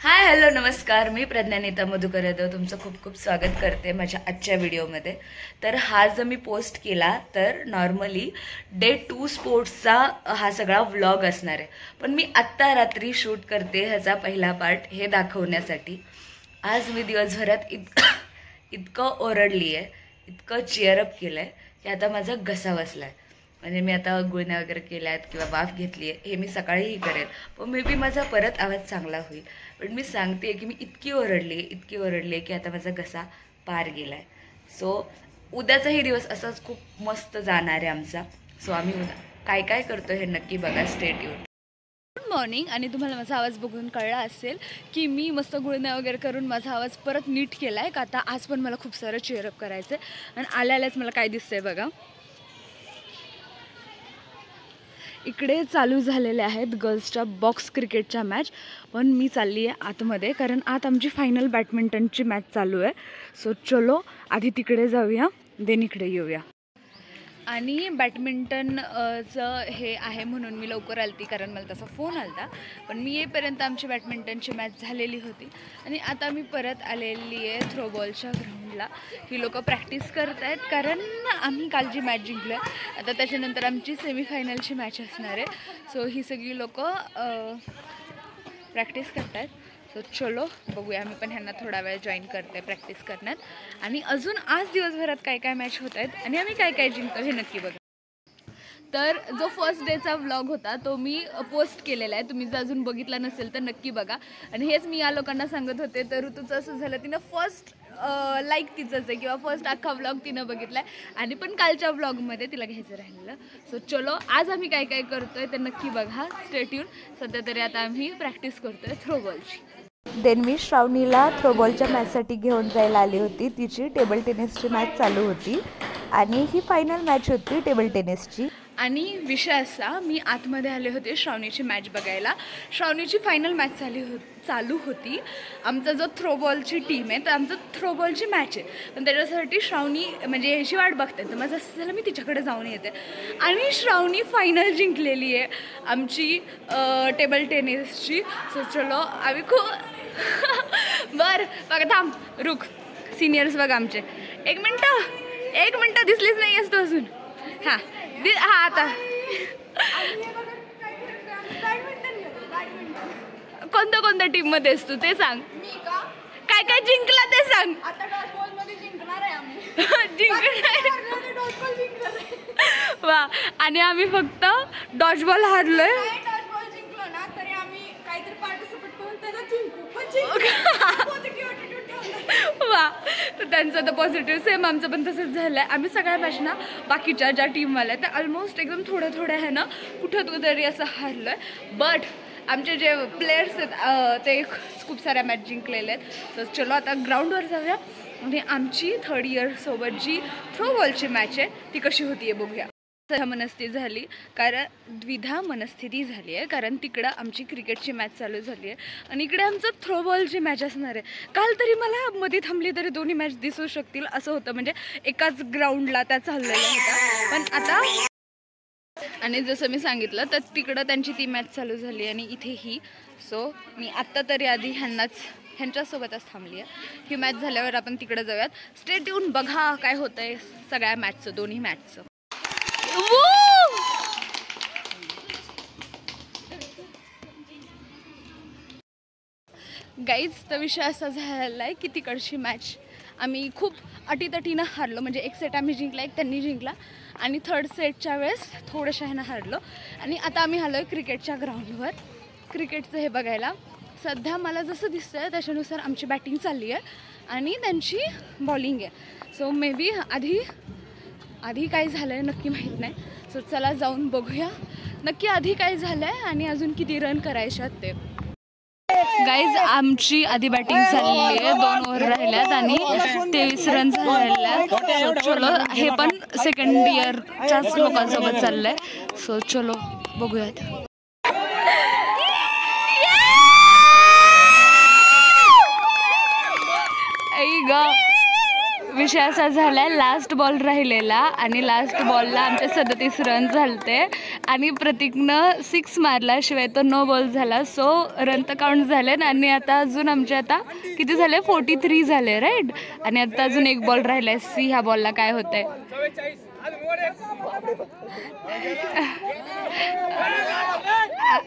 Hi hello नमस्कार, मी प्रज्ञानीता मधुकर यादव तुमचं खूप खूप स्वागत करते माझ्या आजच्या व्हिडिओमध्ये। तर हा जो मी पोस्ट केला तर नॉर्मली डे 2 स्पोर्ट्सचा हा सगळा व्लॉग असणार आहे, पण मी आत्ता रात्री शूट करते ह्याचा पहिला पार्ट हे दाखवण्यासाठी। आज मी दिवसभरात इतकं ओरडली आहे, इतकं चीअरअप केलं आहे की आता माझा घसा बसलाय। म्हणजे मी आता गुळण्या वगैरे केल्या आहेत किंवा वाफ घेतली आहे, हे मी सकाळीही करेल, पण मे बी माझा परत आवाज चांगला होईल। पण मी सांगते की मी इतकी ओरडली की आता माझा घसा पार गेला आहे। सो उद्याचाही दिवस असाच खूप मस्त जाणार आहे आमचा। सो आम्ही उद्या काय काय करतो हे नक्की बघा, स्टे ट्यून। Good morning. आणि तुम्हाला माझा आवाज बघून कळला असेल की मी मस्त गुळण्या वगैरे करून माझा आवाज परत नीट केला आहे का आता आज पण मला खूप सारं चीअरअप करायचं आहे। आणि आल्याच मला काय दिसतंय बघा, इकडे चालू झालेले आहेत गर्ल्सच्या बॉक्स क्रिकेटच्या मॅच, पण मी चालली आहे आतमध्ये कारण आत आमची फायनल बॅडमिंटनची मॅच चालू आहे। सो चलो आधी तिकडे जाऊया, देन इकडे येऊया। आणि बॅडमिंटनचं हे आहे म्हणून मी लवकर आलती कारण मला तसा फोन आलता, पण मी येईपर्यंत आमची बॅडमिंटनची मॅच झालेली होती। आणि आता मी परत आलेली आहे थ्रोबॉलच्या ग्राउंडला। ही लोक प्रॅक्टिस करत आहेत कारण आम्ही कालची मॅच जिंकलो आहे, आता त्याच्यानंतर आमची सेमीफायनलची मॅच असणार आहे। सो ही सगळी लोक प्रॅक्टिस करत आहेत। सो चलो बघूया, मी पण ह्यांना थोडा वेळ जॉईन करते प्रॅक्टिस करण्यात। आणि अजून आज दिवसभरात काय काय मॅच होत आहेत आणि आम्ही काय काय जिंकतो हे नक्की बघा। तर जो फर्स्ट डेचा व्लॉग होता तो मी पोस्ट केलेला आहे, तुम्ही जर अजून बघितला नसेल तर नक्की बघा। आणि हेच मी या लोकांना सांगत होते, तर ऋतूचं असं झालं, तिनं फर्स्ट लाईक तिचंच आहे किंवा फर्स्ट अख्खा व्लॉग तिनं बघितला आहे आणि पण कालच्या व्लॉगमध्ये तिला घ्यायचं राहिलेलं। सो चलो आज आम्ही काय काय करतोय ते नक्की बघा, स्टे ट्यून। सध्या तरी आता आम्ही प्रॅक्टिस करतोय थ्रोबॉलची। देन मी श्रावणीला थ्रोबॉलच्या मॅचसाठी घेऊन जायला आली होती, तिची टेबल टेनिसची मॅच चालू होती आणि ही फायनल मॅच होती टेबल टेनिसची। आणि विषय असा, मी आतमध्ये आले होते श्रावणीची मॅच बघायला। श्रावणीची फायनल मॅच चालू होती। आमचा जो थ्रोबॉलची टीम आहे तर आमचं थ्रोबॉलची मॅच आहे, पण त्याच्यासाठी श्रावणी म्हणजे याची वाट बघते, तर माझं असं झालं मी तिच्याकडे जाऊन येते। आणि श्रावणी फायनल जिंकलेली आहे आमची टेबल टेनिसची। सो चलो आम्ही खूप बरं बघा, थांब रुक, सिनियर्स बघा आमचे, एक मिनटं दिसलीच नाही आहेस तू अजून। हां हां, आता कोणत्या टीममध्ये आहेस तू ते सांग, काय काय जिंकला ते सांग। वा, आणि आम्ही फक्त डॉजबॉल हारलोय। वा, तर त्यांचं तर पॉझिटिव्ह, सेम आमचं पण तसंच झालं आहे। आम्ही सगळ्या मॅच ना बाकीच्या ज्या टीमवाल्या आहेत त्या ऑलमोस्ट एकदम थोड्या आहे ना कुठं तरी असं हारलं आहे, बट आमचे जे प्लेयर्स आहेत ते खूप साऱ्या मॅच जिंकलेले आहेत। तर चलो आता ग्राउंडवर जाऊया आणि आमची थर्ड इयर सोबत जी थ्रोबॉलची मॅच आहे ती कशी होती आहे बघूया। द्विधा मनस्थिती झाली आहे कारण तिकडं आमची क्रिकेटची मॅच चालू झाली आहे आणि इकडे आमचं थ्रोबॉलची मॅच असणार आहे। काल तरी मला मध्ये थांबली तरी दोन्ही मॅच दिसू शकतील असं होतं, म्हणजे एकाच ग्राउंडला त्या चाललेल्या होत्या, पण आता आणि जसं मी सांगितलं तर तिकडं त्यांची ती मॅच चालू झाली आणि इथे ही। सो मी आत्ता तरी आधी ह्यांच्यासोबतच थांबली आहे। ही मॅच झाल्यावर आपण तिकडं जाऊयात, स्टे ट्यून बघा काय होतंय सगळ्या मॅचचं, दोन्ही मॅचचं। गाईज, तर विषय असा झालेला आहे की तिकडची मॅच आम्ही खूप अटीतटीनं हारलो, म्हणजे एक सेट आम्ही जिंकला, एक त्यांनी जिंकला आणि थर्ड सेटच्या वेळेस थोड्याशा ह्यानं हारलो। आणि आता आम्ही आलो आहे क्रिकेटच्या ग्राउंडवर क्रिकेटचं हे बघायला। सध्या मला जसं दिसतं आहे त्याच्यानुसार आमची बॅटिंग चालली आहे आणि त्यांची बॉलिंग आहे। सो मे बी आधी काय झालं आहे नक्की माहीत नाही। सो चला जाऊन बघूया नक्की आधी काय झालं आहे आणि अजून किती रन करायचे आहेत ते। गाईज, आमची आधी बॅटिंग चालली आहे, 2 ओव्हर राहिल्यात आणि 23 रन झालेले आहेत। सो चलो, हे पण सेकंड इयरच्याच लोकांसोबत चाललं आहे। सो चलो बघूयात। विषय असा झालाय, लास्ट बॉल राहिलेला आणि लास्ट बॉलला आमचे 37 रन झालते आणि प्रतीकनं 6 मारल्याशिवाय तो नो बॉल झाला. सो रन तर काउंट झाले आणि आता अजून आमचे आता किती झाले, 43 झाले राईट. आणि आता अजून एक बॉल राहिलाय. सी ह्या बॉलला काय होतंय.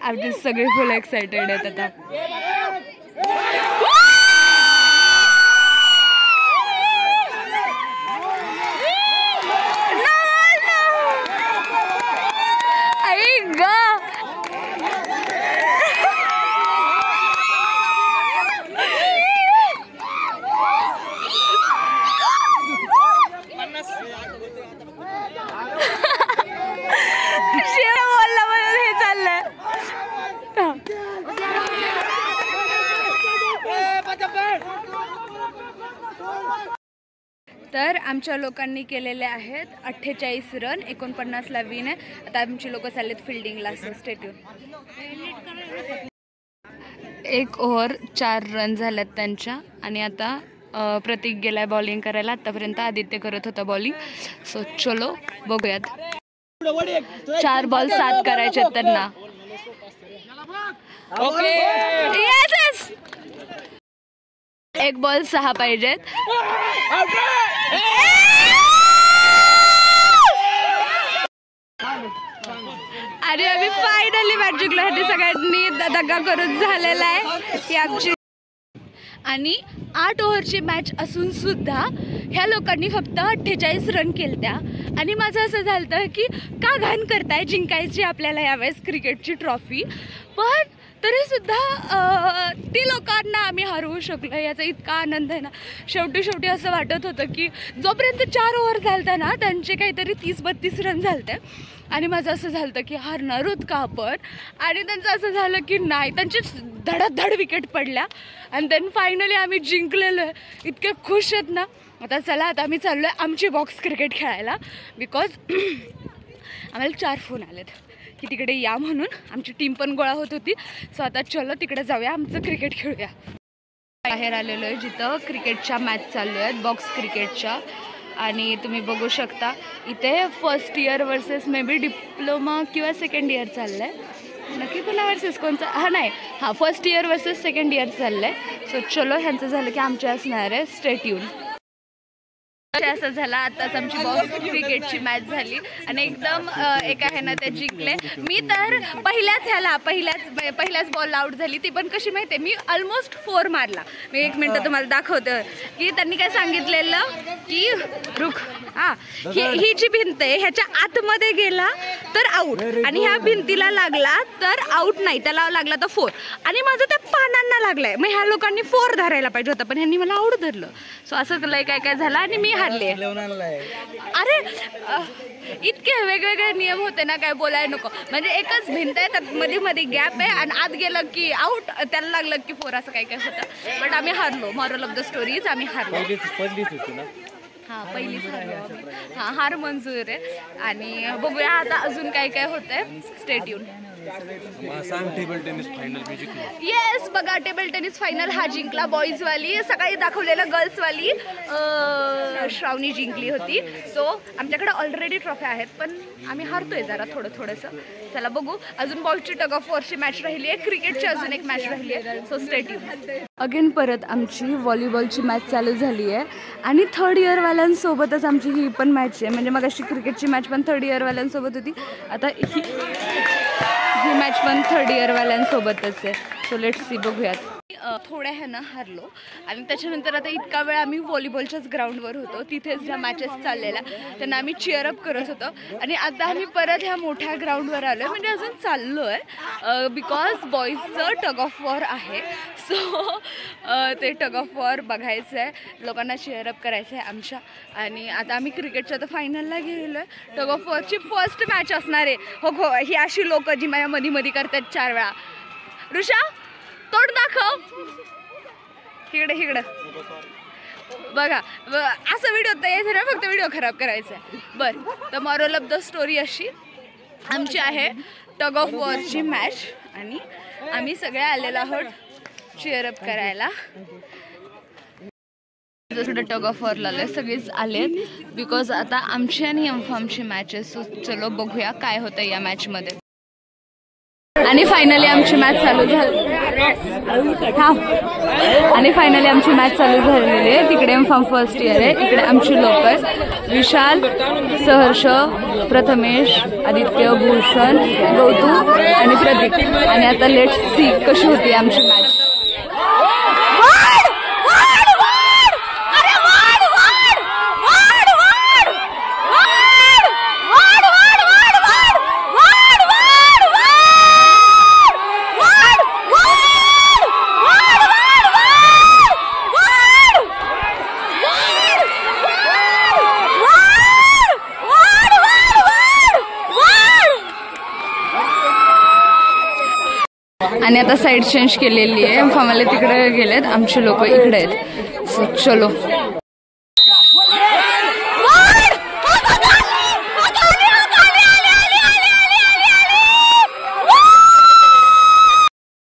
आमचे सगळे फुल एक्सायटेड आहेत आता. तर आमच्या लोकांनी केलेले आहेत 48 रन, 49ला विन आहे. आता आमची लोक चाललेत फिल्डिंगला. स्टेट्यून 1 ओव्हर 4 रन झाल्यात त्यांच्या. आणि आता प्रतीक गेलाय बॉलिंग करायला. आतापर्यंत आदित्य करत होता बॉलिंग. सो चलो बघूयात. 4 बॉल 7 करायचे त्यांना. एक बॉल 6 पाहिजेत. आणि आम्ही फायनली मॅच जिंकलो. ह्याची सगळ्यांनी दगा करून झालेला आहे की आमची. आणि 8 ओव्हरची मॅच असून सुद्धा ह्या लोकांनी फक्त 48 रन केलत्या. आणि माझं असं झालं की का घाण करताय, जिंकायची आपल्याला यावेळेस क्रिकेटची ट्रॉफी. पण तरीसुद्धा ती लोकांना आम्ही हरवू शकलो याचा इतका आनंद आहे ना. शेवटी असं वाटत होतं की जोपर्यंत 4 ओव्हर झालता ना त्यांचे काहीतरी 30-32 रन झालते. आणि माझं असं झालं की हारणार आहोत का आपण. आणि त्यांचं असं झालं की नाही, त्यांचे धडाधड विकेट पडल्या. आणि देन फायनली आम्ही जिंकलेलो आहे. इतके खुश आहेत ना. आता चला, आता आम्ही चाललो आहे आमची बॉक्स क्रिकेट खेळायला. बिकॉज आम्हाला 4 फोन आलेत की तिकडे या म्हणून. आमची टीम पण गोळा होत होती. सो आता चलो तिकडे जाऊया, आमचं क्रिकेट खेळूया. बाहेर आलेलो आहे जिथं क्रिकेटच्या मॅच चालू आहेत, बॉक्स क्रिकेटच्या. आणि तुम्ही बघू शकता इथे first year versus may be diploma किंवा सेकंड इयर चाललं आहे. नक्की पुन्हा वर्सेस कोणचा, नाही first year versus second year चाललं आहे. सो चलो, ह्यांचं झालं की आमचे असणार आहे स्टेट्यून. असं झालं. आताच आमची बॉक्स क्रिकेटची मॅच झाली आणि एकदम एक आहे ना ते जिंकले. मी तर पहिल्याच बॉल आउट झाली. ती पण कशी माहिती आहे, मी ऑलमोस्ट 4 मारला. मी 1 मिनटं तुम्हाला दाखवते की त्यांनी काय सांगितलेलं की रुख ही जी भिंत आहे ह्याच्या आतमध्ये गेला तर आऊट आणि ह्या भिंतीला लागला तर आऊट नाही, त्याला लागला तर 4. आणि माझं त्या पानांना लागलाय. मग ह्या लोकांनी 4 धरायला पाहिजे होता पण ह्यांनी मला आऊट धरलं. सो असं काय झालं आणि मी हारले. अरे इतके वेगवेगळे नियम होते ना, काय बोलायला नको. म्हणजे एकच भिंत आहे, त्यात मध्ये गॅप आहे आणि आत गेलं की आऊट, त्याला लागलं की 4, असं काय होतं. बट आम्ही हारलो. मॉरल ऑफ द स्टोरीज आम्ही हारलो. पहिलीच हारलो आम्ही. हार मंजूर आहे. आणि बघूया आता अजून काय होतंय. Stay tune. Table tennis final yes, बघा टेबल टेनिस फायनल हा जिंकला बॉईजवाली. सकाळी दाखवलेलं गर्ल्सवाली श्रावणी जिंकली होती. सो आमच्याकडे ऑलरेडी ट्रॉफी आहेत पण आम्ही हारतोय जरा थोडंसं. चला बघू. अजून बॉईजची टग ऑफ वॉरची मॅच राहिली आहे, क्रिकेटची अजून एक मॅच राहिली आहे. So stay tune. अगेन परत आमची व्हॉलीबॉलची मॅच चालू झाली आहे आणि 3rd इयरवाल्यांसोबतच आमची ही पण मॅच आहे. म्हणजे मग अशी क्रिकेटची मॅच पण 3rd इयरवाल्यांसोबत होती. आता ही मॅच पण 3rd इयरवाल्यांसोबतच आहे. सो लेट्स सी, बघूयात. थोड्या ह्यानं हारलो आणि त्याच्यानंतर आता इतका वेळ आम्ही व्हॉलीबॉलच्याच ग्राउंडवर होतो. तिथेच ज्या मॅचेस चाललेल्या त्यांना आम्ही चीअरअप करत होतो. आणि आता आम्ही परत ह्या मोठ्या ग्राउंडवर आलो आहे, म्हणजे अजून चाललो आहे बिकॉज बॉईजचं टग ऑफ वॉर आहे. सो ते टग ऑफ वॉर बघायचं आहे, लोकांना चीअरअप करायचं आहे आमच्या. आणि आता आम्ही क्रिकेटच्या तर फायनलला गेलो आहे. टग ऑफ वॉरची फर्स्ट मॅच असणार आहे. हो, ही अशी लोक जी माझ्या मध्ये करतात 4 वेळा. ऋषा तोड दाखव. इकडे बघा, असं व्हिडिओ तर यायचं ना, फक्त व्हिडिओ खराब करायचा आहे. बरं, तर मॉरल ऑफ द स्टोरी अशी आमची आहे टग ऑफ वॉरची मॅच आणि आम्ही सगळे आलेलो आहोत चीअरअप करायला. जसं टग ऑफ वॉरला आले सगळेच आलेत बिकॉज आता आमची आणि एम्फामची मॅच आहे. सो चलो बघूया काय होतं या मॅचमध्ये. आणि फायनली आमची मॅच चालू झाली आहे. तिकडे एम्फाम फर्स्ट इयर आहे, इकडे आमची लोक आहेत विशाल, सहर्ष, प्रथमेश, आदित्य, भूषण, गौतू आणि प्रदीप. आणि आता लेट्स सी कशी होती आमची मॅच. आणि आता साईड चेंज केलेली आहे, आम्हाला तिकडे गेलेत, आमचे लोक इकडे आहेत. सो चलो.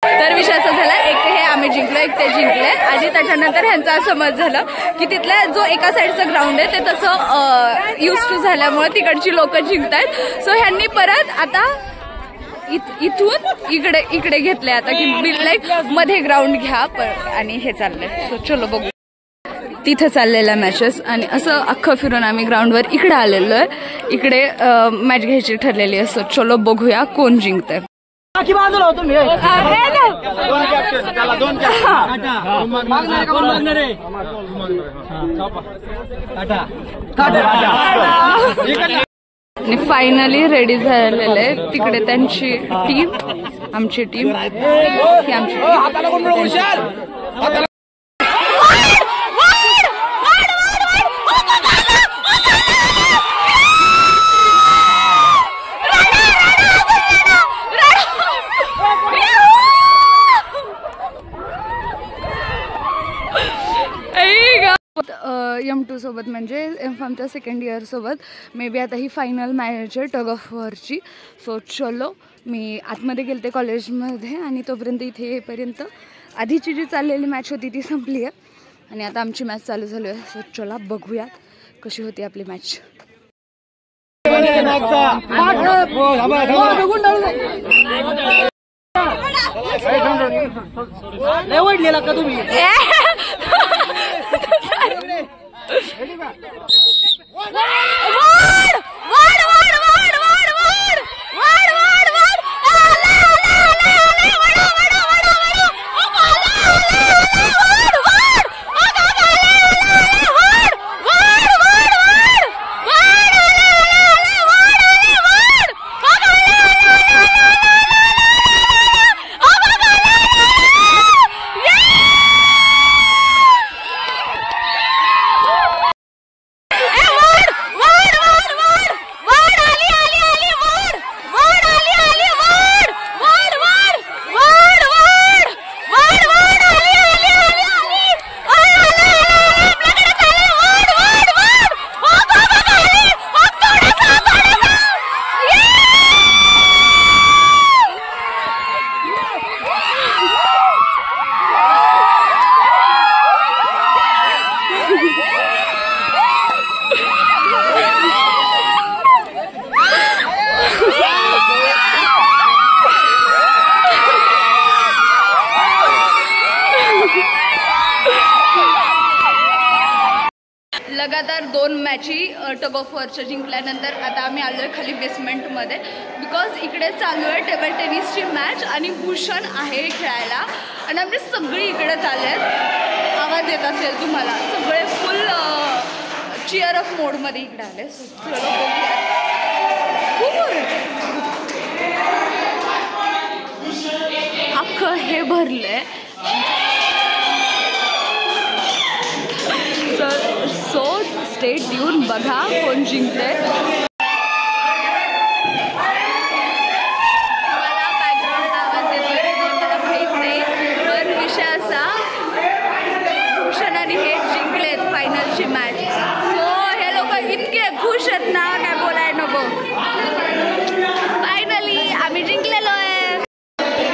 तर विषय असा झाला, एक हे आम्ही जिंकलो, एक ते जिंकले. आणि त्याच्यानंतर ह्यांचा असं मत झालं की तिथला जो एका साईडचं ग्राउंड आहे ते तसं यूज टू झाल्यामुळे तिकडची लोक जिंकतायत. सो ह्यांनी परत आता इथून इकडे घेतले आता की लाईक मध्ये ग्राउंड घ्या आणि हे चाललंय. सो चलो बघू. तिथं चाललेल्या मॅचेस आणि असं अख्खं फिरून आम्ही ग्राउंडवर इकडे आलेलो आहे. इकडे मॅच घ्यायची ठरलेली आहे. सो चलो बघूया कोण जिंकतंय. आणि फायनली रेडी झालेले आहे. तिकडे त्यांची टीम, आमची टीम, ही आमची टीम. M2 सोबत म्हणजे एम्फामच्या सेकंड इयर सोबत मे बी आता ही फायनल मॅच आहे टग ऑफ वॉरची. सो चलो. मी आतमध्ये गेलते कॉलेजमध्ये आणि तोपर्यंत इथे येईपर्यंत आधीची जी चाललेली मॅच होती ती संपली आहे आणि आता आमची मॅच चालू झाली आहे. सो चला बघूयात कशी होती आपली मॅच. का तुम्ही लगातार 2 मॅची टग ऑफ वॉरच्या जिंकल्यानंतर आता आम्ही आलो आहे खाली बेसमेंटमध्ये बिकॉज इकडे चालू आहे टेबल टेनिसची मॅच आणि भूषण आहे खेळायला आणि आम्ही सगळी इकडे चालले आहेत. आवाज येत असेल तुम्हाला, सगळे फुल चिअर ऑफ मोडमध्ये इकडे आले. अख्खं हे भरलंय. सो स्टे ट्यून, बघा कोण जिंकते. मला बॅकग्राऊंड आवाज येतोय मला माहीत नाही, पण विषय असा भूषण आणि हे जिंकलेत फायनलची मॅच. सो हे लोक इतके खुश आहेत ना काय बोलायला नको. फायनली आम्ही जिंकलेलो आहे.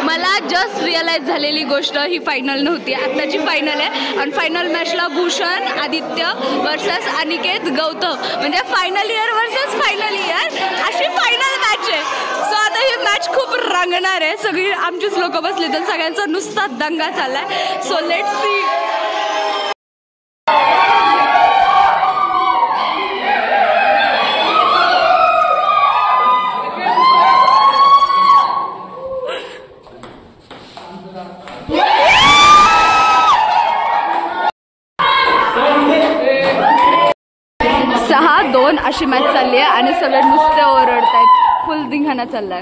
मला मला जस्ट रिअलाइज झालेली गोष्ट ही फायनल नव्हती, आत्ताची फायनल आहे. आणि फायनल मॅचला भूषण आदित्य वर्सेस अनिकेत गौतम, म्हणजे final year versus final year अशी फायनल मॅच आहे. सो आता ही मॅच खूप रंगणार आहे. सगळी आमचीच लोक बसली तर सगळ्यांचा नुसता दंगा चाललाय. So let's see. दोन अशी मॅच चालली आहे आणि सगळे नुसते ओरडत आहेत. फुल धिंगाणा चाललाय.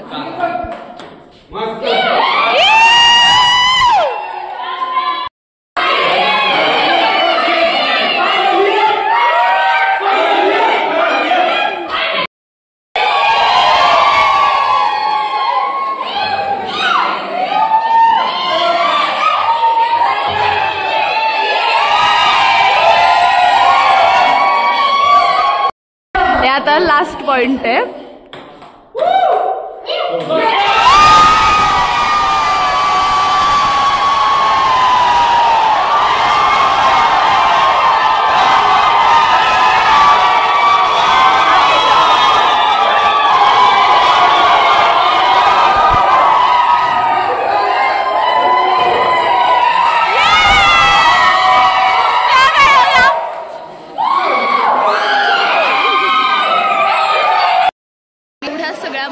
आता लास्ट पॉइंट आहे.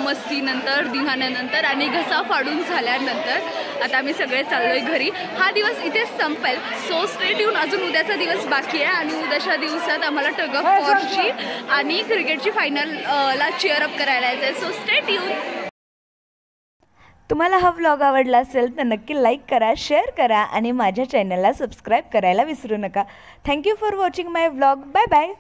मस्तीनंतर धिंगाण्यानंतर आणि घसा फाडून झाल्यानंतर आता आम्ही सगळे चाललोय घरी. हा दिवस इथेच संपेल. So stay tune. अजून उद्याचा दिवस बाकी आहे आणि उद्याच्या दिवसात आम्हाला टग ऑफ वॉरची आणि क्रिकेटची फायनलला चीअर अप करायला यायचं. So stay tune. तुम्हाला हा व्लॉग आवडला असेल तर नक्की लाईक करा, शेअर करा आणि माझ्या चॅनलला सबस्क्राईब करायला विसरू नका. Thank you for watching my vlog. Bye bye.